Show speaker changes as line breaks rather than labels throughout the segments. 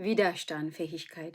Widerstandsfähigkeit।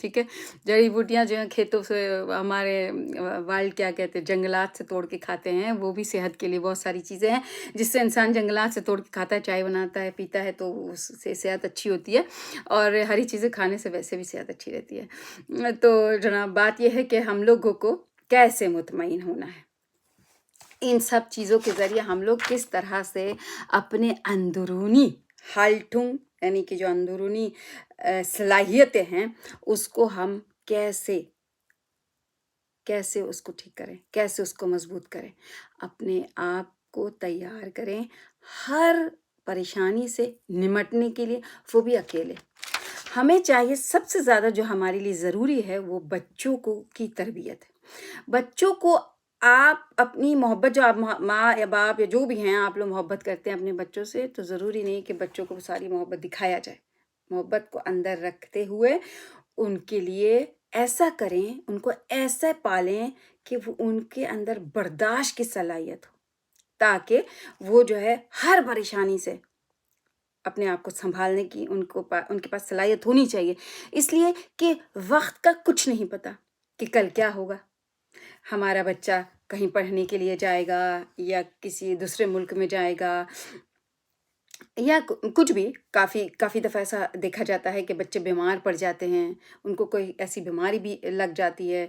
ٹھیک ہے. جڑی بوٹیاں جو ہیں کھیتوں سے ہمارے وائلڈ کیا کہتے ہیں جنگلات سے توڑ کے کھاتے ہیں، وہ بھی صحت کے لیے بہت ساری چیزیں ہیں جس سے انسان جنگلات سے توڑ کے کھاتا ہے، چائے بناتا ہے پیتا ہے تو اس سے صحت اچھی ہوتی ہے، اور ہری چیزیں کھانے سے ویسے بھی صحت اچھی رہتی ہے. تو جناب بات یہ ہے کہ ہم لوگوں کو کیسے مطمئن ہونا ہے. ان سب چیزوں کے ذریعے ہم لوگ کس طرح سے اپنے اندرونی ہالٹنگ یعنی کہ جو اندرونی صلاحیتیں ہیں اس کو ہم کیسے اس کو ٹھیک کریں، کیسے اس کو مضبوط کریں، اپنے آپ کو تیار کریں ہر پریشانی سے نمٹنے کے لیے، وہ بھی اکیلے. ہمیں چاہیے سب سے زیادہ جو ہمارے لیے ضروری ہے وہ بچوں کی تربیت ہے. بچوں کو آپ اپنی محبت، جو آپ ماں یا باپ یا جو بھی ہیں آپ لوگ محبت کرتے ہیں اپنے بچوں سے، تو ضروری نہیں کہ بچوں کو ساری محبت دکھایا جائے. محبت کو اندر رکھتے ہوئے ان کے لیے ایسا کریں، ان کو ایسا پالیں کہ وہ ان کے اندر برداشت کی صلاحیت ہو، تاکہ وہ جو ہے ہر پریشانی سے اپنے آپ کو سنبھالنے کی ان کے پاس صلاحیت ہونی چاہیے. اس لیے کہ وقت کا کچھ نہیں پتہ کہ کل کیا ہوگا. ہمارا بچہ کہیں پڑھنے کے لیے جائے گا یا کسی دوسرے ملک میں جائے گا یا کچھ بھی. کافی دفعہ ایسا دیکھا جاتا ہے کہ بچے بیمار پڑ جاتے ہیں، ان کو کوئی ایسی بیماری بھی لگ جاتی ہے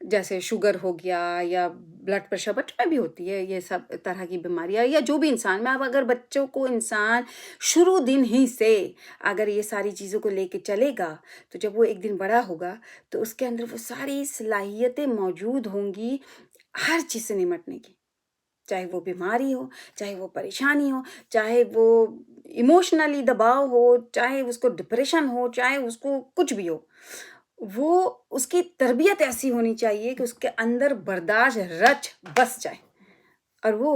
جیسے شوگر ہو گیا یا بلڈ پریشر. بچوں میں بھی ہوتی ہے یہ سب طرح کی بیماریاں، یا جو بھی انسان میں. اب اگر بچوں کو انسان شروع دن ہی سے اگر یہ ساری چیزوں کو لے کے چلے گا تو جب وہ ایک دن بڑا ہوگا تو اس کے اندر وہ ساری صلاحیتیں موجود ہوں گی ہر چیز سے نمٹنے کی. چاہے وہ بیماری ہو، چاہے وہ پریشانی ہو، چاہے وہ ایموشنلی دباؤ ہو، چاہے اس کو ڈپریشن ہو، چاہے اس کو کچھ بھی ہو. وہ اس کی تربیت ایسی ہونی چاہیے کہ اس کے اندر برداشت رچ بس جائے. اور وہ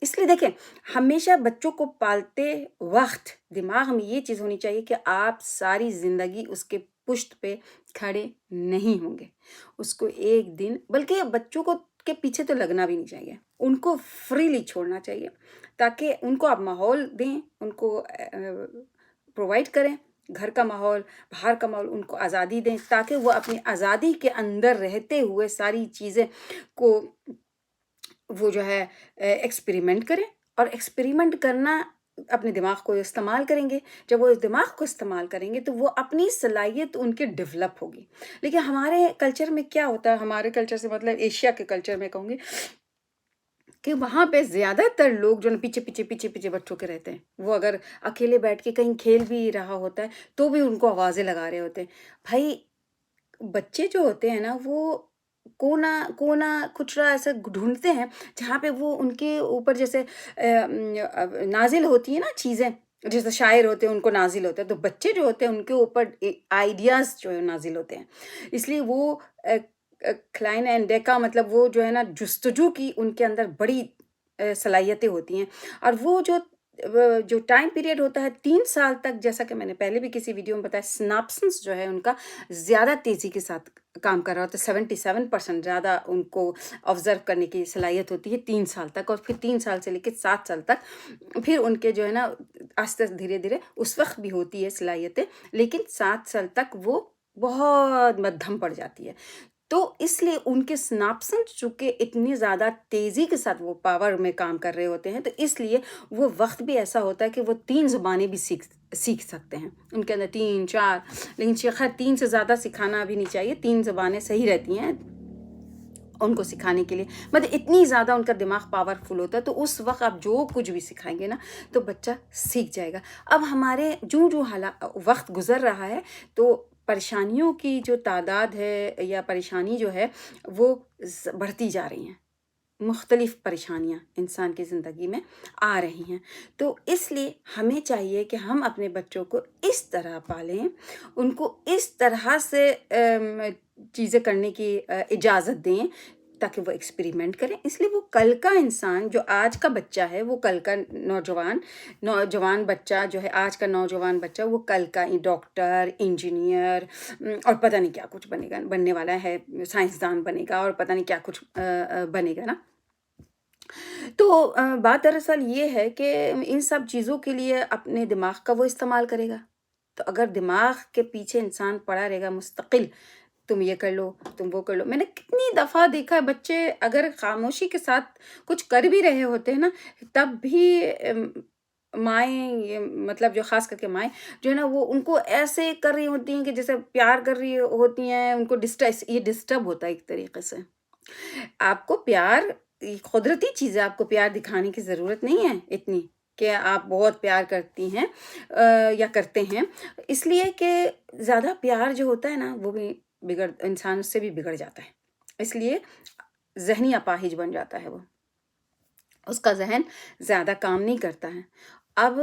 اس لیے دیکھیں، ہمیشہ بچوں کو پالتے وقت دماغ میں یہ چیز ہونی چاہیے کہ آپ ساری زندگی اس کے پشت پہ کھڑے نہیں ہوں گے. اس کو ایک دن، بلکہ بچوں کو کے پیچھے تو لگنا بھی نہیں چاہیے، ان کو فریلی چھوڑنا چاہیے تاکہ ان کو آپ ماحول دیں، ان کو پرووائڈ کریں، گھر کا ماحول، باہر کا ماحول، ان کو آزادی دیں تاکہ وہ اپنی آزادی کے اندر رہتے ہوئے ساری چیزیں کو وہ جو ہے ایکسپیریمنٹ کریں. اور ایکسپیریمنٹ کرنا اپنے دماغ کو استعمال کریں گے. جب وہ اس دماغ کو استعمال کریں گے تو وہ اپنی صلاحیت ان کی ڈیولپ ہوگی. لیکن ہمارے کلچر میں کیا ہوتا ہے، ہمارے کلچر سے مطلب ایشیا کے کلچر میں کہوں گی کہ وہاں پہ زیادہ تر لوگ جو پیچھے بچوں کے رہتے ہیں. وہ اگر اکیلے بیٹھ کے کہیں کھیل بھی رہا ہوتا ہے تو بھی ان کو آوازیں لگا رہے ہوتے ہیں. بھائی بچے جو ہوتے ہیں نا وہ کونا کچرا ایسا ڈھونڈتے ہیں جہاں پہ وہ ان کے اوپر جیسے نازل ہوتی ہیں نا چیزیں، جیسے شاعر ہوتے ہیں ان کو نازل ہوتا ہے، تو بچے جو ہوتے ہیں ان کے اوپر آئیڈیاز جو ہے نازل ہوتے ہیں. اس لیے وہ کلائن اینڈ ڈیکا مطلب وہ جو ہے نا جستجو کی ان کے اندر بڑی صلاحیتیں ہوتی ہیں. اور وہ جو ٹائم پیریڈ ہوتا ہے 3 سال تک، جیسا کہ میں نے پہلے بھی کسی ویڈیو میں بتایا، سناپسنس جو ہے ان کا زیادہ تیزی کے ساتھ کام کر رہا ہوتا ہے. 77% زیادہ ان کو آبزرو کرنے کی صلاحیت ہوتی ہے 3 سال تک. اور پھر 3 سال سے لے کے 7 سال تک پھر ان کے جو ہے نا آہستہ دھیرے دھیرے اس وقت بھی ہوتی ہے صلاحیتیں، لیکن 7 سال تک وہ بہت مدھم پڑ جاتی ہے. تو اس لیے ان کے سناپسنس چونکہ اتنی زیادہ تیزی کے ساتھ وہ پاور میں کام کر رہے ہوتے ہیں، تو اس لیے وہ وقت بھی ایسا ہوتا ہے کہ وہ 3 زبانیں بھی سیکھ سکتے ہیں. ان کے اندر 3 4، لیکن خیر 3 سے زیادہ سکھانا بھی نہیں چاہیے، 3 زبانیں صحیح رہتی ہیں ان کو سکھانے کے لیے. مطلب اتنی زیادہ ان کا دماغ پاورفل ہوتا ہے، تو اس وقت آپ جو کچھ بھی سکھائیں گے نا تو بچہ سیکھ جائے گا. اب ہمارے جو وقت گزر رہا ہے تو پریشانیوں کی جو تعداد ہے یا پریشانی جو ہے وہ بڑھتی جا رہی ہیں. مختلف پریشانیاں انسان کی زندگی میں آ رہی ہیں. تو اس لیے ہمیں چاہیے کہ ہم اپنے بچوں کو اس طرح پالیں، ان کو اس طرح سے چیزیں کرنے کی اجازت دیں تاکہ وہ ایکسپیریمنٹ کریں. اس لیے وہ کل کا انسان جو آج کا بچہ ہے، وہ کل کا نوجوان بچہ جو ہے، آج کا نوجوان بچہ وہ کل کا ڈاکٹر، انجینئر اور پتہ نہیں کیا کچھ بننے والا ہے، سائنسدان بنے گا اور پتہ نہیں کیا کچھ بنے گا نا. تو بات دراصل یہ ہے کہ ان سب چیزوں کے لیے اپنے دماغ کا وہ استعمال کرے گا. تو اگر دماغ کے پیچھے انسان پڑا رہے گا مستقل، تم یہ کر لو، تم وہ کر لو. میں نے کتنی دفعہ دیکھا ہے بچے اگر خاموشی کے ساتھ کچھ کر بھی رہے ہوتے ہیں نا، تب بھی مائیں، مطلب جو خاص کر کے مائیں جو ہے نا، وہ ان کو ایسے کر رہی ہوتی ہیں کہ جیسے پیار کر رہی ہوتی ہیں. ان کو یہ ڈسٹرب ہوتا ہے ایک طریقے سے. آپ کو پیار قدرتی چیز ہے، آپ کو پیار دکھانے کی ضرورت نہیں ہے اتنی کہ آپ بہت پیار کرتی ہیں یا کرتے ہیں. اس لیے کہ زیادہ پیار جو ہوتا ہے نا، وہ بھی انسان اس سے بھی بگڑ جاتا ہے. اس لیے ذہنی اپاہج بن جاتا ہے، وہ اس کا ذہن زیادہ کام نہیں کرتا ہے. اب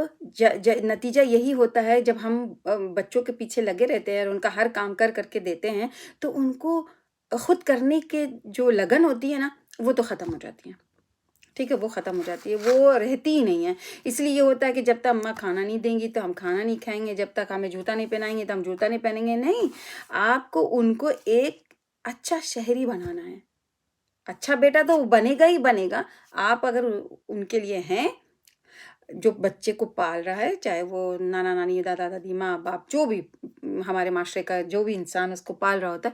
نتیجہ یہی ہوتا ہے جب ہم بچوں کے پیچھے لگے رہتے ہیں اور ان کا ہر کام کر کر کے دیتے ہیں، تو ان کو خود کرنے کے جو لگن ہوتی ہے نا، وہ تو ختم ہو جاتی ہے. ٹھیک ہے، وہ ختم ہو جاتی ہے، وہ رہتی ہی نہیں ہے. اس لیے یہ ہوتا ہے کہ جب تک اماں کھانا نہیں دیں گی تو ہم کھانا نہیں کھائیں گے، جب تک ہمیں جوتا نہیں پہنائیں گے تو ہم جوتا نہیں پہنیں گے. نہیں، آپ کو ان کو ایک اچھا شہری بنانا ہے. اچھا بیٹا تو وہ بنے گا ہی بنے گا. آپ اگر ان کے لیے ہیں، جو بچے کو پال رہا ہے، چاہے وہ نانا نانی، دادا دادی، ماں باپ، جو بھی ہمارے معاشرے کا جو بھی انسان اس کو پال رہا ہوتا ہے،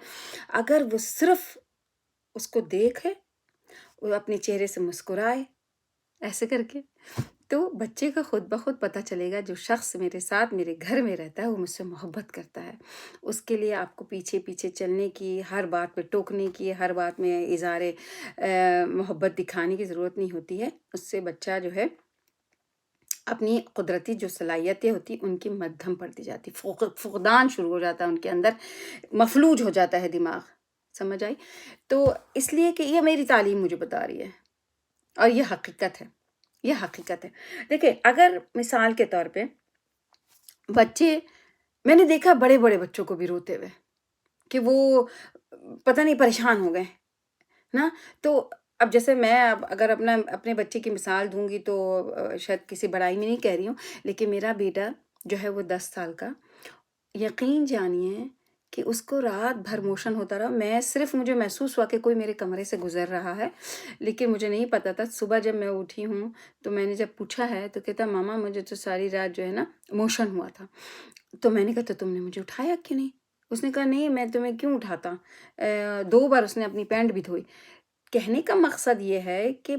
اگر وہ صرف اس کو دیکھے، وہ اپنے چہرے سے مسکرائے ایسے کر کے، تو بچے کا خود بخود پتہ چلے گا جو شخص میرے ساتھ میرے گھر میں رہتا ہے وہ مجھ سے محبت کرتا ہے. اس کے لیے آپ کو پیچھے پیچھے چلنے کی، ہر بات پہ ٹوکنے کی، ہر بات میں اظہار محبت دکھانے کی ضرورت نہیں ہوتی ہے. اس سے بچہ جو ہے اپنی قدرتی جو صلاحیتیں ہوتی ان کی مدھم پڑتی جاتی، فقدان شروع ہو جاتا ہے ان کے اندر، مفلوج ہو جاتا ہے دماغ. سمجھ آئی؟ تو اس لیے کہ یہ میری تعلیم مجھے بتا رہی ہے اور یہ حقیقت ہے، یہ حقیقت ہے. دیکھیں، اگر مثال کے طور پہ بچے، میں نے دیکھا بڑے بڑے بچوں کو بھی روتے ہوئے کہ وہ پتہ نہیں پریشان ہو گئے نا. تو اب جیسے میں اگر اپنے بچے کی مثال دوں گی تو شاید کسی بڑائی میں نہیں کہہ رہی ہوں، لیکن میرا بیٹا جو ہے وہ 10 سال کا، یقین جانیے کہ اس کو رات بھر موشن ہوتا رہا. مجھے محسوس ہوا کہ کوئی میرے کمرے سے گزر رہا ہے، لیکن مجھے نہیں پتا تھا. صبح جب میں اٹھی ہوں تو میں نے جب پوچھا ہے تو کہتا ماما مجھے تو ساری رات جو ہے نا موشن ہوا تھا. تو میں نے کہا تو تم نے مجھے اٹھایا کہ نہیں؟ اس نے کہا نہیں، میں تمہیں کیوں اٹھاتا. 2 بار اس نے اپنی پینٹ بھی دھوئی. کہنے کا مقصد یہ ہے کہ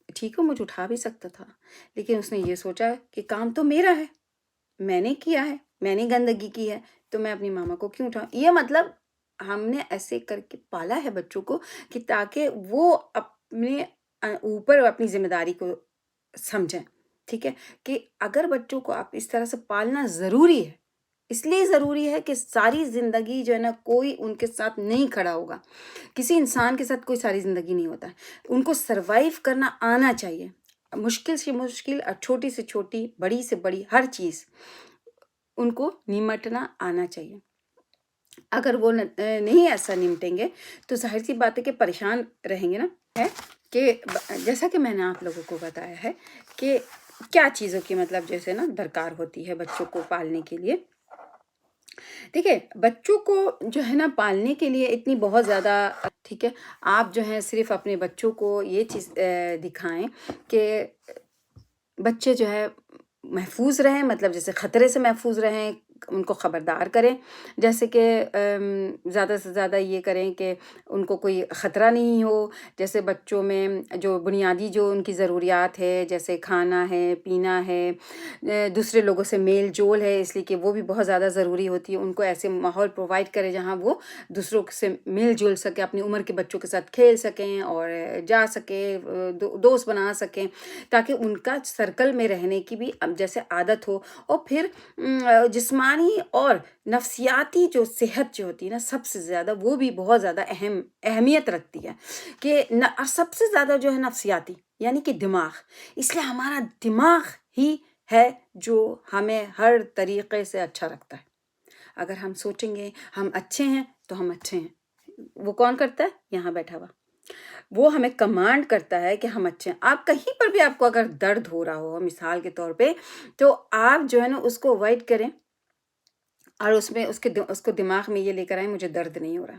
ٹھیک ہے مجھے اٹھا بھی سکتا تھا، لیکن اس نے یہ سوچا کہ کام تو میرا ہے، میں نے کیا ہے، میں نے گندگی کی ہے، تو میں اپنی ماما کو کیوں اٹھاؤں. یہ مطلب ہم نے ایسے کر کے پالا ہے بچوں کو کہ تاکہ وہ اپنے اوپر اپنی ذمہ داری کو سمجھیں. ٹھیک ہے، کہ اگر بچوں کو آپ اس طرح سے پالنا ضروری ہے، اس لیے ضروری ہے کہ ساری زندگی جو ہے نا کوئی ان کے ساتھ نہیں کھڑا ہوگا. کسی انسان کے ساتھ کوئی ساری زندگی نہیں ہوتا ہے. ان کو سروائیو کرنا آنا چاہیے، مشکل سے مشکل اور چھوٹی سے چھوٹی، بڑی سے بڑی ہر چیز ان کو نمٹنا آنا چاہیے. اگر وہ نہیں ایسا نمٹیں گے تو ظاہر سی بات ہے کہ پریشان رہیں گے نا. ہے کہ جیسا کہ میں نے آپ لوگوں کو بتایا ہے کہ کیا چیزوں کی مطلب جیسے نا درکار ہوتی ہے بچوں کو پالنے کے لیے. دیکھیں، بچوں کو جو ہے نا پالنے کے لیے اتنی بہت زیادہ، ٹھیک ہے، آپ جو ہیں صرف اپنے بچوں کو یہ چیز دکھائیں کہ بچے جو ہے محفوظ رہیں، مطلب جیسے خطرے سے محفوظ رہیں، ان کو خبردار کریں. جیسے کہ زیادہ سے زیادہ یہ کریں کہ ان کو کوئی خطرہ نہیں ہو. جیسے بچوں میں جو بنیادی جو ان کی ضروریات ہے، جیسے کھانا ہے، پینا ہے، دوسرے لوگوں سے میل جول ہے، اس لیے کہ وہ بھی بہت زیادہ ضروری ہوتی ہے. ان کو ایسے ماحول پرووائڈ کرے جہاں وہ دوسروں سے مل جل سکے، اپنی عمر کے بچوں کے ساتھ کھیل سکیں اور جا سکیں، دوست بنا سکیں، تاکہ ان کا سرکل میں رہنے کی بھی جیسے عادت ہو. اور پھر جسمانی اور نفسیاتی جو صحت جو ہوتی ہے نا، سب سے زیادہ وہ بھی بہت زیادہ اہمیت رکھتی ہے کہ سب سے زیادہ جو ہے نفسیاتی، یعنی کہ دماغ. اس لیے ہمارا دماغ ہی ہے جو ہمیں ہر طریقے سے اچھا رکھتا ہے. اگر ہم سوچیں گے ہم اچھے ہیں تو ہم اچھے ہیں. وہ کون کرتا ہے؟ یہاں بیٹھا ہوا. وہ ہمیں کمانڈ کرتا ہے کہ ہم اچھے ہیں. آپ کہیں پر بھی آپ کو اگر درد ہو رہا ہو مثال کے طور پہ، تو آپ جو ہے نا اس کو اوائڈ کریں اور اس کو دماغ میں یہ لے کر آئیں مجھے درد نہیں ہو رہا.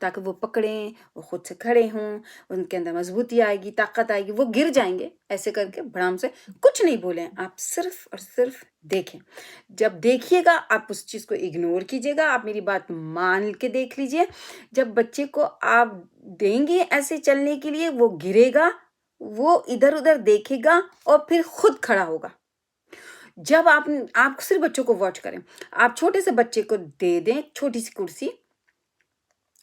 تاکہ وہ پکڑیں، وہ خود سے کھڑے ہوں، ان کے اندر مضبوطی آئے گی، طاقت آئے گی، وہ گر جائیں گے ایسے کر کے بڑھام سے کچھ نہیں بولیں، آپ صرف اور صرف دیکھیں۔ جب دیکھیے گا آپ اس چیز کو اگنور کیجیے گا، آپ میری بات مان کے دیکھ لیجیے۔ جب بچے کو آپ دیں گے ایسے چلنے کے لیے، وہ گرے گا، وہ ادھر ادھر دیکھے گا اور پھر خود کھڑا ہوگا۔ جب آپ صرف بچوں کو واچ کریں، آپ چھوٹے سے بچے کو دے دیں چھوٹی سی کرسی،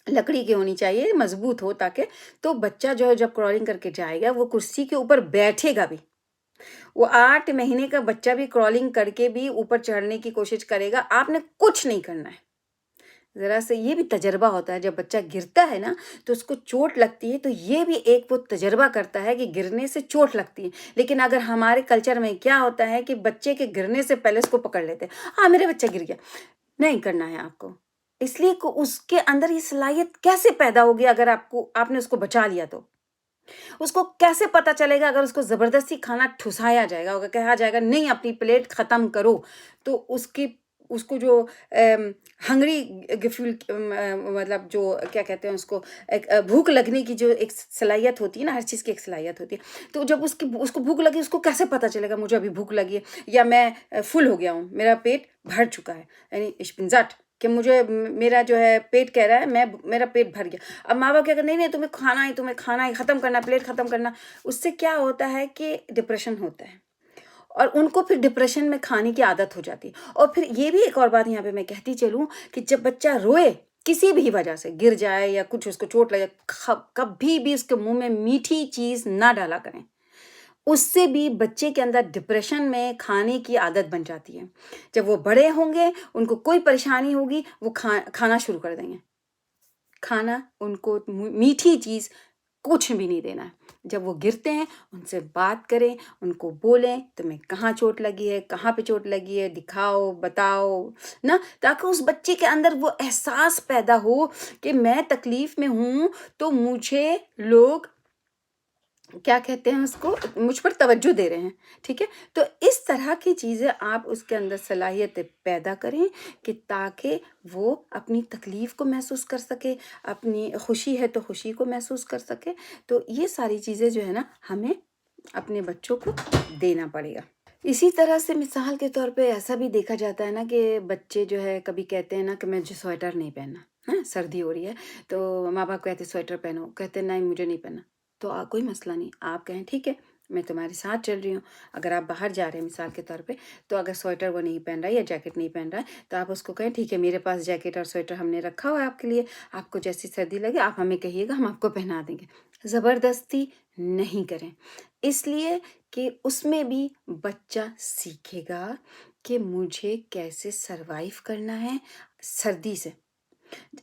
لکڑی کی ہونی چاہیے، مضبوط ہو، تاکہ تو بچہ جو ہے جب کرالنگ کر کے جائے گا وہ کرسی کے اوپر بیٹھے گا بھی۔ وہ 8 مہینے کا بچہ بھی کرالنگ کر کے بھی اوپر چڑھنے کی کوشش کرے گا، آپ نے کچھ نہیں کرنا ہے۔ ذرا سے یہ بھی تجربہ ہوتا ہے، جب بچہ گرتا ہے نا تو اس کو چوٹ لگتی ہے، تو یہ بھی ایک وہ تجربہ کرتا ہے کہ گرنے سے چوٹ لگتی ہے۔ لیکن اگر ہمارے کلچر میں کیا ہوتا ہے کہ بچے کے گرنے سے پہلے اس کو پکڑ لیتے ہیں، ہاں میرے بچہ گر گیا، نہیں کرنا ہے آپ کو۔ اس لیے کہ اس کے اندر یہ صلاحیت کیسے پیدا ہوگی اگر آپ نے اس کو بچا لیا تو؟ اس کو کیسے پتا چلے گا اگر اس کو زبردستی کھانا ٹھسایا جائے گا، کہا جائے گا نہیں اپنی پلیٹ ختم کرو، تو اس کو جو ہنگری فیل، مطلب جو کیا کہتے ہیں اس کو، ایک بھوک لگنے کی جو ایک صلاحیت ہوتی ہے نا، ہر چیز کی ایک صلاحیت ہوتی ہے، تو جب اس کو بھوک لگی، اس کو کیسے پتا چلے گا مجھے ابھی بھوک لگی ہے، یا میں فل ہو گیا ہوں، میرا پیٹ بھر چکا ہے، یعنی ich bin satt، کہ مجھے میرا جو ہے پیٹ کہہ رہا ہے میرا پیٹ بھر گیا۔ اب ماں باپ کیا کہ نہیں تمہیں کھانا ہے، ختم کرنا، پلیٹ ختم کرنا، اس سے کیا ہوتا ہے کہ ڈپریشن ہوتا ہے، اور ان کو پھر ڈپریشن میں کھانے کی عادت ہو جاتی ہے۔ اور پھر یہ بھی ایک اور بات یہاں پہ میں کہتی چلوں کہ جب بچہ روئے کسی بھی وجہ سے، گر جائے یا کچھ اس کو چوٹ لگے، کبھی بھی اس کے منہ میں میٹھی چیز نہ ڈالا کریں، اس سے بھی بچے کے اندر ڈپریشن میں کھانے کی عادت بن جاتی ہے۔ جب وہ بڑے ہوں گے، ان کو کوئی پریشانی ہوگی، وہ کھانا شروع کر دیں گے، کھانا، ان کو میٹھی چیز کچھ بھی نہیں دینا ہے۔ جب وہ گرتے ہیں ان سے بات کریں، ان کو بولیں تمہیں کہاں چوٹ لگی ہے، کہاں پہ چوٹ لگی ہے، دکھاؤ، بتاؤ نا، تاکہ اس بچے کے اندر وہ احساس پیدا ہو کہ میں تکلیف میں ہوں تو مجھے لوگ کیا کہتے ہیں اس کو، مجھ پر توجہ دے رہے ہیں، ٹھیک ہے۔ تو اس طرح کی چیزیں آپ اس کے اندر صلاحیت پیدا کریں کہ تاکہ وہ اپنی تکلیف کو محسوس کر سکے، اپنی خوشی ہے تو خوشی کو محسوس کر سکے۔ تو یہ ساری چیزیں جو ہے نا ہمیں اپنے بچوں کو دینا پڑے گا۔ اسی طرح سے مثال کے طور پہ ایسا بھی دیکھا جاتا ہے نا کہ بچے جو ہے کبھی کہتے ہیں نا کہ مجھے سویٹر نہیں پہننا، ہاں سردی ہو رہی ہے تو ماں باپ کہتے سویٹر پہنو، کہتے نہیں مجھے نہیں پہننا، تو کوئی مسئلہ نہیں، آپ کہیں ٹھیک ہے میں تمہارے ساتھ چل رہی ہوں۔ اگر آپ باہر جا رہے ہیں مثال کے طور پہ، تو اگر سویٹر وہ نہیں پہن رہا ہے یا جیکٹ نہیں پہن رہا ہے، تو آپ اس کو کہیں ٹھیک ہے میرے پاس جیکٹ اور سویٹر ہم نے رکھا ہوا ہے آپ کے لیے، آپ کو جیسی سردی لگے آپ ہمیں کہیے گا، ہم آپ کو پہنا دیں گے۔ زبردستی نہیں کریں، اس لیے کہ اس میں بھی بچہ سیکھے گا کہ مجھے کیسے سروائیو کرنا ہے سردی سے۔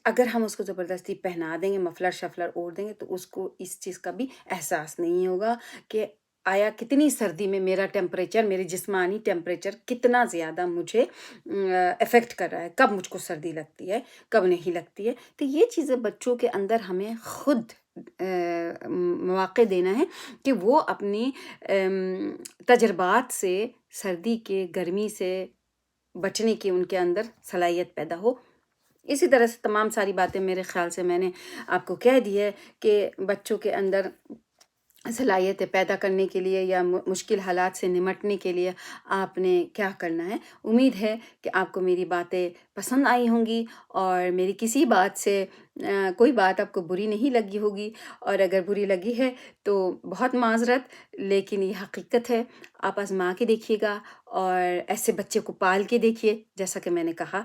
اگر ہم اس کو زبردستی پہنا دیں گے، مفلر شفلر اوڑھ دیں گے، تو اس کو اس چیز کا بھی احساس نہیں ہوگا کہ آیا کتنی سردی میں میرا ٹیمپریچر، میری جسمانی ٹیمپریچر کتنا زیادہ مجھے افیکٹ کر رہا ہے، کب مجھ کو سردی لگتی ہے، کب نہیں لگتی ہے۔ تو یہ چیزیں بچوں کے اندر ہمیں خود مواقع دینا ہے کہ وہ اپنی تجربات سے، سردی کے، گرمی سے بچنے کی ان کے اندر صلاحیت پیدا ہو۔ اسی طرح سے تمام ساری باتیں میرے خیال سے میں نے آپ کو کہہ دی ہے کہ بچوں کے اندر صلاحیتیں پیدا کرنے کے لیے یا مشکل حالات سے نمٹنے کے لیے آپ نے کیا کرنا ہے۔ امید ہے کہ آپ کو میری باتیں پسند آئی ہوں گی، اور میری کسی بات سے کوئی بات آپ کو بری نہیں لگی ہوگی، اور اگر بری لگی ہے تو بہت معذرت، لیکن یہ حقیقت ہے۔ آپ آزما کے دیکھیے گا، اور ایسے بچے کو پال کے دیکھیے جیسا کہ میں نے کہا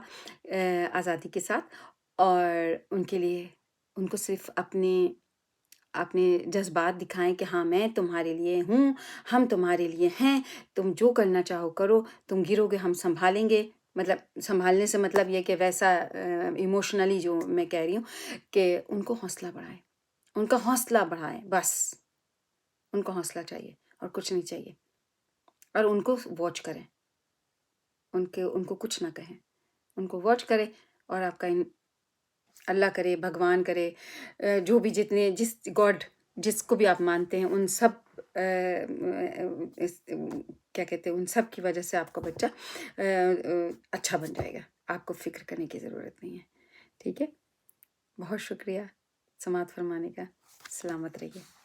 آزادی کے ساتھ، اور ان کے لیے ان کو صرف اپنے جذبات دکھائیں کہ ہاں میں تمہارے لیے ہوں، ہم تمہارے لیے ہیں، تم جو کرنا چاہو کرو، تم گرو گے ہم سنبھالیں گے۔ مطلب سنبھالنے سے مطلب یہ کہ ویسا ایموشنلی جو میں کہہ رہی ہوں کہ ان کو حوصلہ بڑھائیں، ان کا حوصلہ بڑھائیں، بس ان کو حوصلہ چاہیے اور کچھ نہیں چاہیے، اور ان کو واچ کریں، ان کو کچھ نہ کہیں، ان کو واچ کریں، اور آپ کا اللہ کرے، بھگوان کرے، جو بھی جس گاڈ جس کو بھی آپ مانتے ہیں، ان سب کیا کہتے ہیں، ان سب کی وجہ سے آپ کا بچہ اچھا بن جائے گا، آپ کو فکر کرنے کی ضرورت نہیں ہے، ٹھیک ہے۔ بہت شکریہ سماعت فرمانے کا. سلامت رہیے.